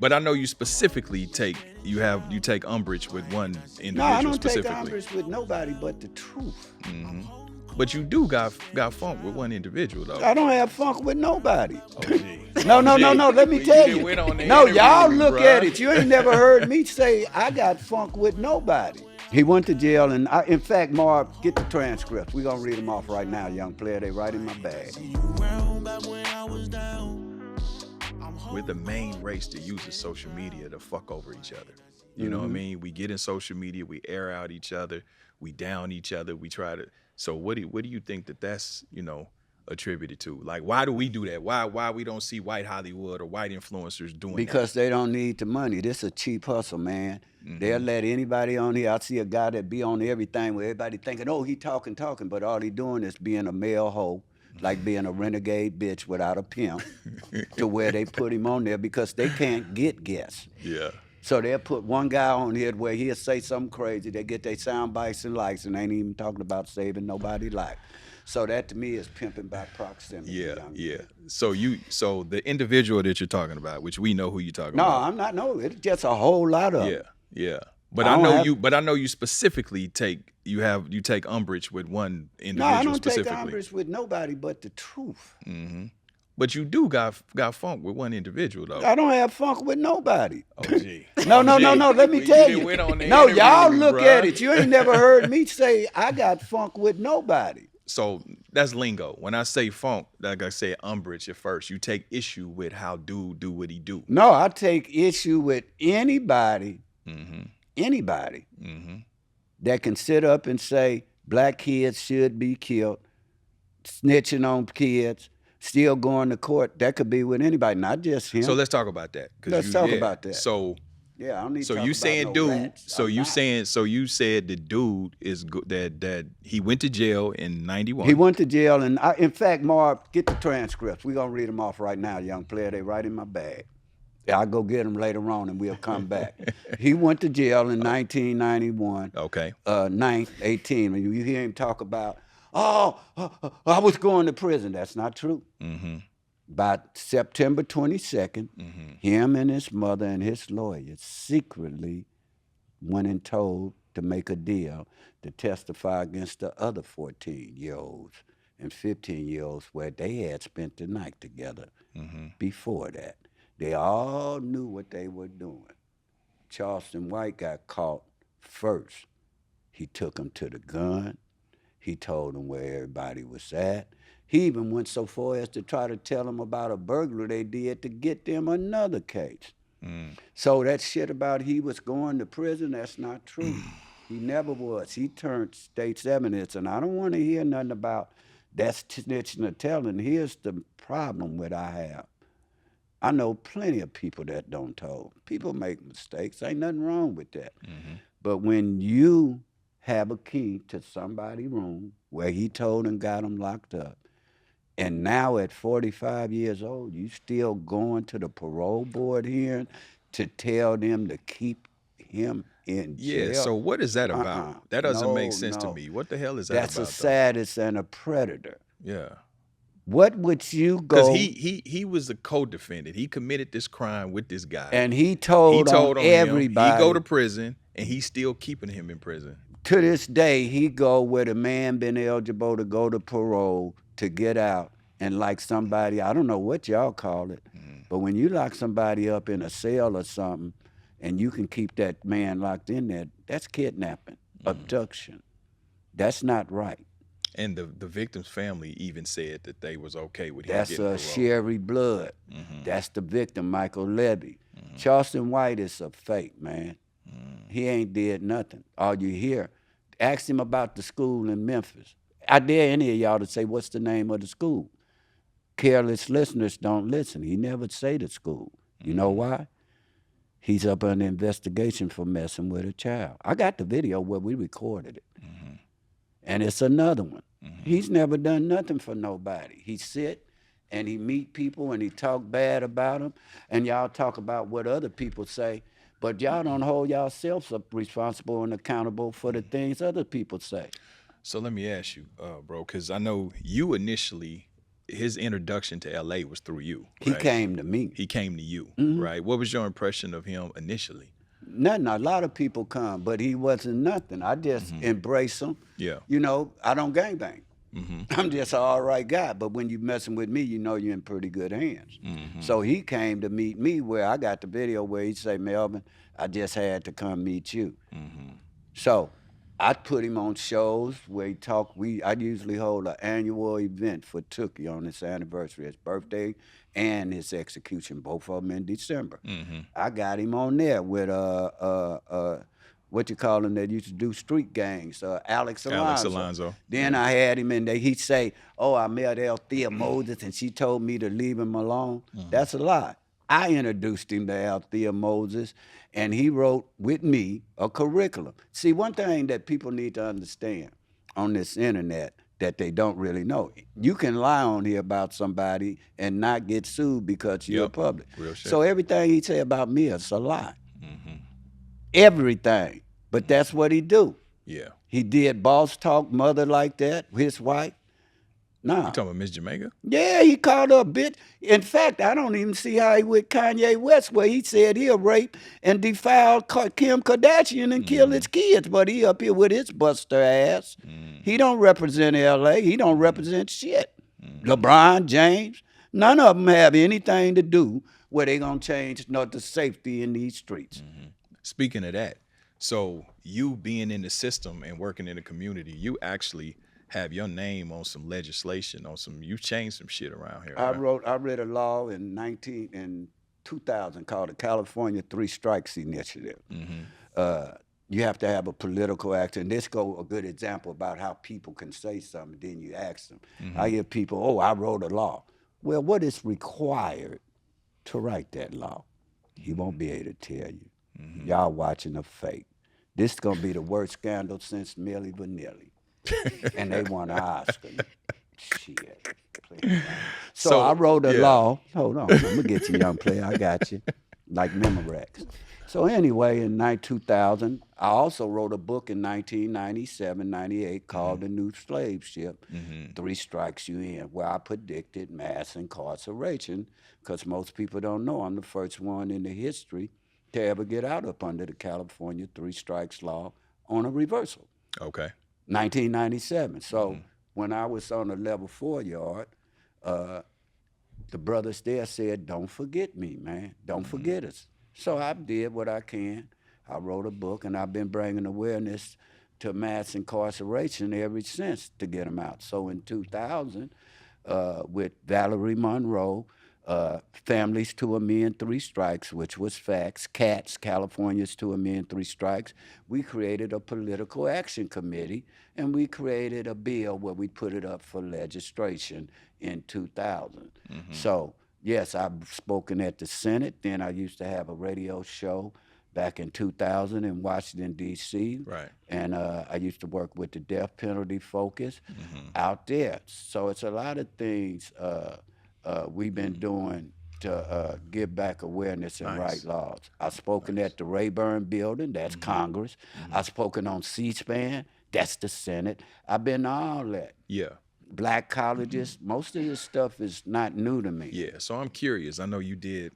But I know you specifically take umbrage with one individual No, I don't specifically. take umbrage with nobody but the truth. But you do got funk with one individual though. I don't have funk with nobody. Oh, gee. No. Let me tell you. No, y'all look bruh. at it. You ain't never heard me say I got funk with nobody. He went to jail, and in fact, Marv, get the transcripts. We're gonna read them off right now, young player. They right in my bag. We're the main race that uses social media to fuck over each other. You know what I mean? We get in social media, we air out each other, we down each other, we try to. So what do you think that's attributed to? Like, why do we do that? Why we don't see white Hollywood or white influencers doing because they don't need the money. This is a cheap hustle, man. They'll let anybody on here. I see a guy that be on everything where everybody thinking, oh, he talking, but all he doing is being a male hoe, like being a renegade bitch without a pimp, to where they put him on there because they can't get guests. Yeah. So they'll put one guy on here where he'll say something crazy. They get their sound bites and likes and ain't even talking about saving nobody's life. So that to me is pimping by proximity. Yeah. So the individual that you're talking about, which we know who you're talking No, about. I'm not. No, it's just a whole lot of. Yeah. But I know you specifically take umbrage with one individual. No, I don't specifically. take umbrage with nobody but the truth. But you do got funk with one individual though. I don't have funk with nobody. Oh, gee. No. Let me tell you. No, y'all look at it. You ain't never heard me say I got funk with nobody. So that's lingo. When I say funk, like I said, umbrage at first, you take issue with how dude do what he do. No, I take issue with anybody that can sit up and say black kids should be killed, snitching on kids, still going to court. That could be with anybody, not just him. So let's talk about that. Let's talk about that. So yeah, I don't need to talk you about saying no dude? rats. So you said the dude is that he went to jail in 91. He went to jail, and in fact, Marv, get the transcripts. We're gonna read them off right now, young player. They right in my bag. I'll go get them later on, and we'll come back. He went to jail in 1991. Okay. 18. When you hear him talk about, I was going to prison. That's not true. By September 22nd, him and his mother and his lawyer secretly went and told to make a deal to testify against the other 14-year-olds and 15-year-olds where they had spent the night together before that. They all knew what they were doing. Charleston White got caught first. He took them to the gun. He told them where everybody was at. He even went so far as to try to tell them about a burglary they did to get them another case. So that shit about he was going to prison, that's not true. He never was. He turned state's evidence, and I don't want to hear nothing about that's snitching or telling. Here's the problem that I have. I know plenty of people that don't tell. People make mistakes. Ain't nothing wrong with that. But when you have a key to somebody's room where he told and got them locked up, and now at 45 years old, you still going to the parole board hearing to tell them to keep him in jail? Yeah, so what is that about? That doesn't make sense to me. What the hell is that That's about? That's a sadist and a predator. Yeah. What would you go? Because he was a co-defendant. He committed this crime with this guy. And he told on everybody. He go to prison, and he's still keeping him in prison. To this day, he go where the man been eligible to go to parole to get out. And like somebody, I don't know what y'all call it, but when you lock somebody up in a cell or something, and you can keep that man locked in there, that's kidnapping, abduction. That's not right. And the victim's family even said that they was okay with him getting parole. That's Sherry Blood. That's the victim, Michael Levy. Charleston White is a fake, man. He ain't did nothing. All you hear, ask him about the school in Memphis. I dare any of y'all to say, what's the name of the school? Careless listeners don't listen. He never say the school. You know why? He's up on an investigation for messing with a child. I got the video where we recorded it. And it's another one. He's never done nothing for nobody. He sit and he meet people and he talk bad about them, and y'all talk about what other people say, but y'all don't hold yourselves up responsible and accountable for the things other people say. So let me ask you, bro, because I know you initially his introduction to LA was through you. He right? came to me. He came to you, Mm-hmm. right? What was your impression of him initially? Nothing. A lot of people come, but he wasn't nothing. I just embrace him. Yeah. You know, I don't gangbang. I'm just an all right guy. But when you messing with me, you know you're in pretty good hands. So he came to meet me where I got the video where he say, Melvin, I just had to come meet you. So I put him on shows where he talk. I usually hold an annual event for Tookie on his anniversary, his birthday and his execution, both of them in December. I got him on there with what you call him that used to do street gangs, Alex Alonso. Then I had him in there. He'd say, oh, I met Althea Moses and she told me to leave him alone. That's a lie. I introduced him to Althea Moses, and he wrote with me a curriculum. See, one thing that people need to understand on this internet that they don't really know, you can lie on here about somebody and not get sued because you're public. Real shit. So everything he say about me is a lie. Everything. But that's what he do. Yeah. He did boss talk, mother like that, his wife. Nah. You talking about Miss Jamaica? Yeah, he called her a bitch. In fact, I don't even see how he with Kanye West, where he said he'll rape and defile Kim Kardashian and kill his kids, but he up here with his buster ass. He don't represent L.A. He don't represent shit. LeBron James, none of them have anything to do where they gonna change the safety in these streets. Speaking of that, so you being in the system and working in the community, you actually have your name on some legislation, you changed some shit around here. I right? read a law in 2000 called the California Three Strikes Initiative. You have to have a political action. This go a good example about how people can say something, then you ask them. I hear people, oh, I wrote a law. Well, what is required to write that law? He won't be able to tell you. Y'all watching a fake. This is gonna be the worst scandal since Milli Vanilli. And they won an Oscar. Shit. So I wrote a law. Hold on, I'm gonna get you, young player. I got you. Like Memorex. So anyway, in 2000, I also wrote a book in 1997, 98 called The New Slave Ship, Three Strikes You In, where I predicted mass incarceration, because most people don't know I'm the first one in the history to ever get out up under the California Three Strikes law on a reversal. Okay. 1997. So when I was on the level 4 yard, the brothers there said, don't forget me, man. Don't forget us. So I did what I can. I wrote a book, and I've been bringing awareness to mass incarceration ever since to get them out. So in 2000, with Valerie Monroe, Families to a Men, Three Strikes, which was facts, CATS, California's to a Men, Three Strikes, we created a political action committee, and we created a bill where we put it up for legislation in 2000. So, yes, I've spoken at the Senate. Then I used to have a radio show back in 2000 in Washington, D.C. Right. And I used to work with the death penalty focus out there. So it's a lot of things we've been doing to give back awareness and write laws. I've spoken at the Rayburn Building, that's Congress. I've spoken on C-SPAN, that's the Senate. I've been to all that. Yeah. Black colleges, most of this stuff is not new to me. Yeah, so I'm curious. I know you did,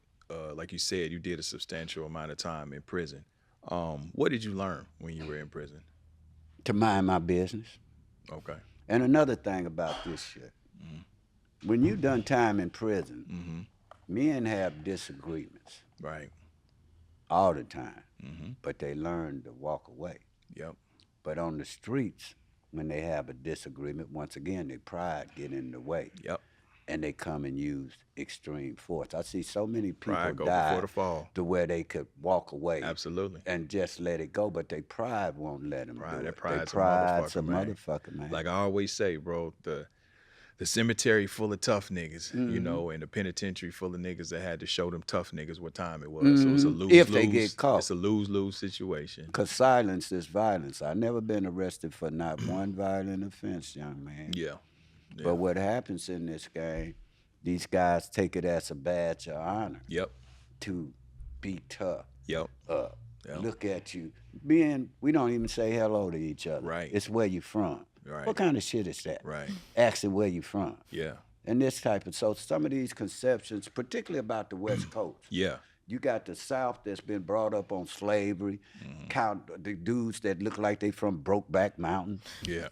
like you said, you did a substantial amount of time in prison. What did you learn when you were in prison? To mind my business. Okay. And another thing about this shit, when you done time in prison, men have disagreements. Right. All the time. But they learn to walk away. Yep. But on the streets, when they have a disagreement, once again, their pride get in the way. Yep. And they come and use extreme force. I see so many people Pride go die before the fall. to where they could walk away. Absolutely. And just let it go, but their pride won't let them do Their it. pride's Their pride's a a motherfucker, motherfucker, man. Like I always say, bro, the cemetery full of tough niggas, you know, and the penitentiary full of niggas that had to show them tough niggas what time it was. So it's a lose-lose. If they get caught. It's a lose-lose situation. Because silence is violence. I've never been arrested for not one violent offense, young man. Yeah. But what happens in this game, these guys take it as a badge of honor Yep. to be tough. Yep. Look at you. We don't even say hello to each other. Right. It's where you from. Right. What kind of shit is that? Right. Asking where you from. Yeah. and this type of. So some of these conceptions, particularly about the West Coast. Yeah. You got the South that's been brought up on slavery, count the dudes that look like they from Brokeback Mountain. Yeah.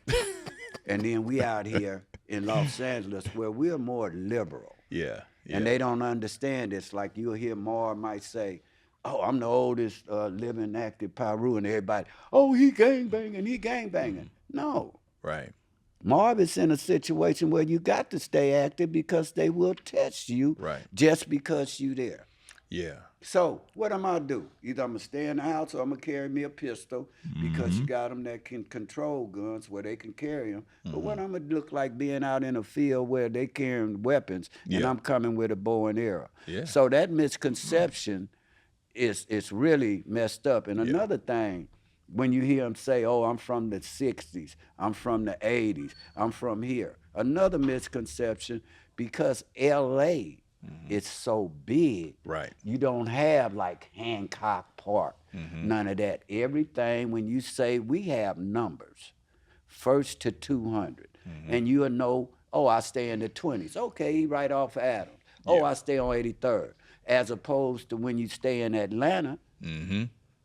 And then we out here in Los Angeles where we're more liberal. Yeah. And they don't understand this. Like you'll hear Mar might say, oh, I'm the oldest living active Piru, and everybody, oh, he gangbanging. No. Right. Marv is in a situation where you got to stay active because they will test you just because you there. Yeah. So what am I gonna do? Either I'm gonna stay in the house or I'm gonna carry me a pistol because you got them that can control guns where they can carry them. But what I'm gonna look like being out in a field where they carrying weapons and I'm coming with a bow and arrow. Yeah. So that misconception is really messed up. And another thing, when you hear them say, oh, I'm from the 60s, I'm from the 80s, I'm from here. Another misconception, because LA is so big, you don't have like Hancock Park, none of that. Everything, when you say we have numbers, 1st to 200, and you'll know, oh, I stay in the 20s. Okay, right off Adams. Oh, I stay on 83rd. As opposed to when you stay in Atlanta,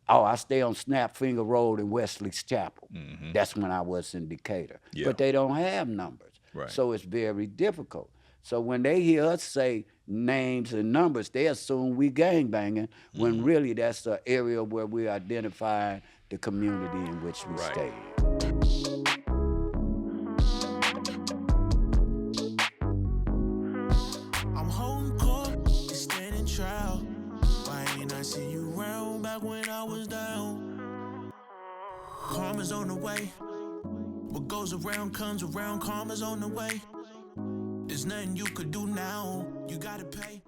oh, I stay on Snapfinger Road in Wesley's Chapel. That's when I was in Decatur. But they don't have numbers. So it's very difficult. So when they hear us say names and numbers, they assume we gangbanging, when really that's the area where we're identifying the community in which we stay. I'm holding court, standing trial. Why ain't I see you round back when I was down? Karma's on the way. What goes around comes around. Karma's on the way. There's nothing you could do now. You gotta pay.